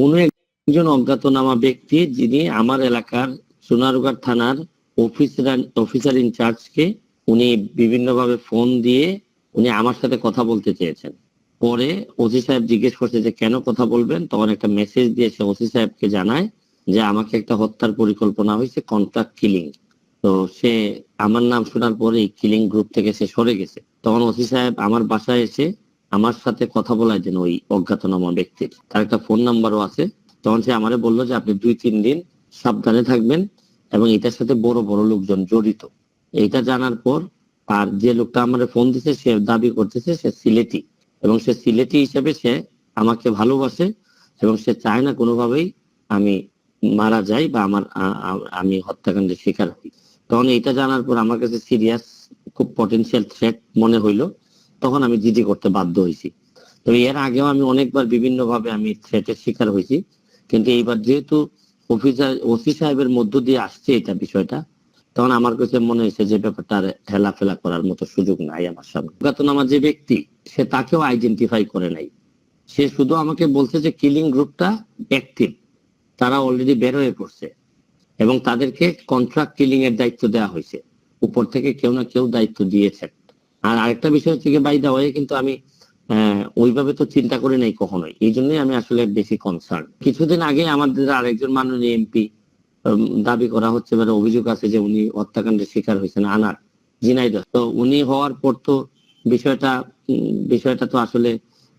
কোন একজন অজ্ঞাতনামা ব্যক্তি যিনি আমার এলাকার সোনারগাঁ থানার অফিসার ইনচার্জকে উনি বিভিন্নভাবে ফোন দিয়ে উনি আমার সাথে কথা বলতে চেয়েছেন। পরে ওসি সাহেব জিজ্ঞেস করছে যে কেন কথা বলবেন, তখন একটা মেসেজ দিয়েছে ওসি সাহেবকে জানায় যে আমাকে একটা হত্যার পরিকল্পনা হয়েছে, কন্ট্রাক্ট কিলিং। তো সে আমার নাম শোনার পরে কিলিং গ্রুপ থেকে সে সরে গেছে। তখন ওসি সাহেব আমার বাসায় এসে আমার সাথে কথা বলাই দেন ওই অজ্ঞাতনামা ব্যক্তির, তার একটা ফোন নাম্বারও আছে। তখন সে আমারে বললো যে আপনি 2-3 দিন সাবধানে থাকবেন এবং এটার সাথে বড় বড় লোকজন জড়িত। এটা জানার পর আর যে লোকটা আমার ফোন দিছে সে দাবি করতেছে সে সিলেটি, এবং সে সিলেটি হিসেবে সে আমাকে ভালোবাসে এবং সে চায় না কোনোভাবেই আমি মারা যাই বা আমি হত্যাকাণ্ডের শিকার হই। তখন এটা জানার পর আমার কাছে সিরিয়াস খুব পটেনশিয়াল থ্রেট মনে হইলো, তখন আমি জিডি করতে বাধ্য হয়েছি। তো এর আগেও আমি অনেকবার বিভিন্ন ভাবে আমি থ্রেটের শিকার হয়েছি, কিন্তু এইবার যেহেতু ওসি সাহেবের মধ্য দিয়ে আসছে এটা বিষয়টা, তখন আমার কাছে মনে হয়েছে যে ব্যাপারটা আর হেলাফেলা করার মতো সুযোগ নাই আমার সামনে। আমার যে ব্যক্তি সে তাকেও আইডেন্টিফাই করে নাই, সে শুধু আমাকে বলছে যে কিলিং গ্রুপটা অ্যাক্টিভ, তারা অলরেডি বের হয়ে পড়ছে এবং তাদেরকে কন্ট্রাক্ট কিলিং এর দায়িত্ব দেওয়া হয়েছে, উপর থেকে কেউ না কেউ দায়িত্ব দিয়েছে। আর আরেকটা বিষয় হচ্ছে বাই দা ওয়ে, কিন্তু আমি ওইভাবে তো চিন্তা করি নাই কখনোই, এই জন্যই আমি আসলে বেশি কনসার্ন। কিছুদিন আগে আমাদের আরেকজন মাননীয় এমপি দাবি করা হচ্ছে, মানে অভিযোগ আছে যে উনি হত্যাকাণ্ডের শিকার হয়েছেন আনার ঝিনাইদহ। তো উনি হওয়ার পর তো বিষয়টা তো আসলে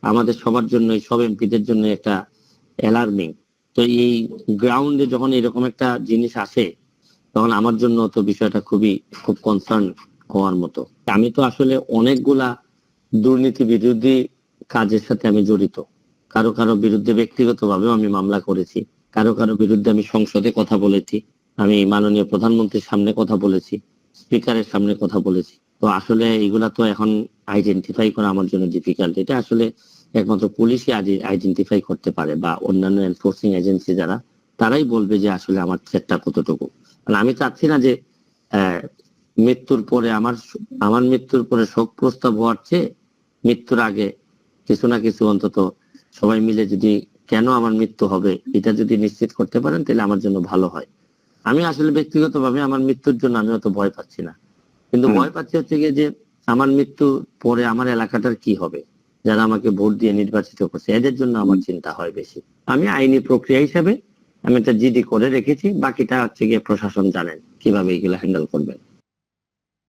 আমাদের সবার জন্য, সব এমপিদের জন্য একটা অ্যালার্মিং। তো এই গ্রাউন্ডে যখন এরকম একটা জিনিস আসে তখন আমার জন্য তো বিষয়টা খুব কনসার্ন হওয়ার মতো। আমি তো আসলে অনেকগুলা দুর্নীতি বিরোধী কাজের সাথে আমি জড়িত। কারো কারো বিরুদ্ধে ব্যক্তিগতভাবেও আমি মামলা করেছি, কারো কারো বিরুদ্ধে আমি সংসদে কথা বলেছি, আমি মাননীয় প্রধানমন্ত্রীর সামনে কথা বলেছি, স্পিকারের সামনে কথা বলেছি। তো আসলে এগুলা তো এখন আইডেন্টিফাই করা আমার জন্য ডিফিকাল্ট। এটা আসলে একমাত্র পুলিশই আইডেন্টিফাই করতে পারে বা অন্যান্য এনফোর্সিং এজেন্সি যারা, তারাই বলবে যে আসলে আমার থ্রেটটা কতটুকু। মানে আমি চাচ্ছি না যে মৃত্যুর পরে আমার মৃত্যুর পরে শোক প্রস্তাব হওয়ার চেয়ে মৃত্যুর আগে কিছু না কিছু অন্তত সবাই মিলে যদি কেন আমার মৃত্যু হবে এটা যদি নিশ্চিত করতে পারেন তাহলে আমার জন্য ভালো হয়। আমি আসলে ব্যক্তিগতভাবে আমার মৃত্যুর জন্য আমি অত ভয় পাচ্ছি না, কিন্তু ভয় পাচ্ছি হচ্ছে গিয়ে যে আমার মৃত্যু পরে আমার এলাকাটার কি হবে, যারা আমাকে ভোট দিয়ে নির্বাচিত করছে এদের জন্য আমার চিন্তা হয় বেশি। আমি আইনি প্রক্রিয়া হিসাবে আমি একটা জিডি করে রেখেছি, বাকিটা হচ্ছে গিয়ে প্রশাসন জানেন কিভাবে এগুলো হ্যান্ডেল করবেন।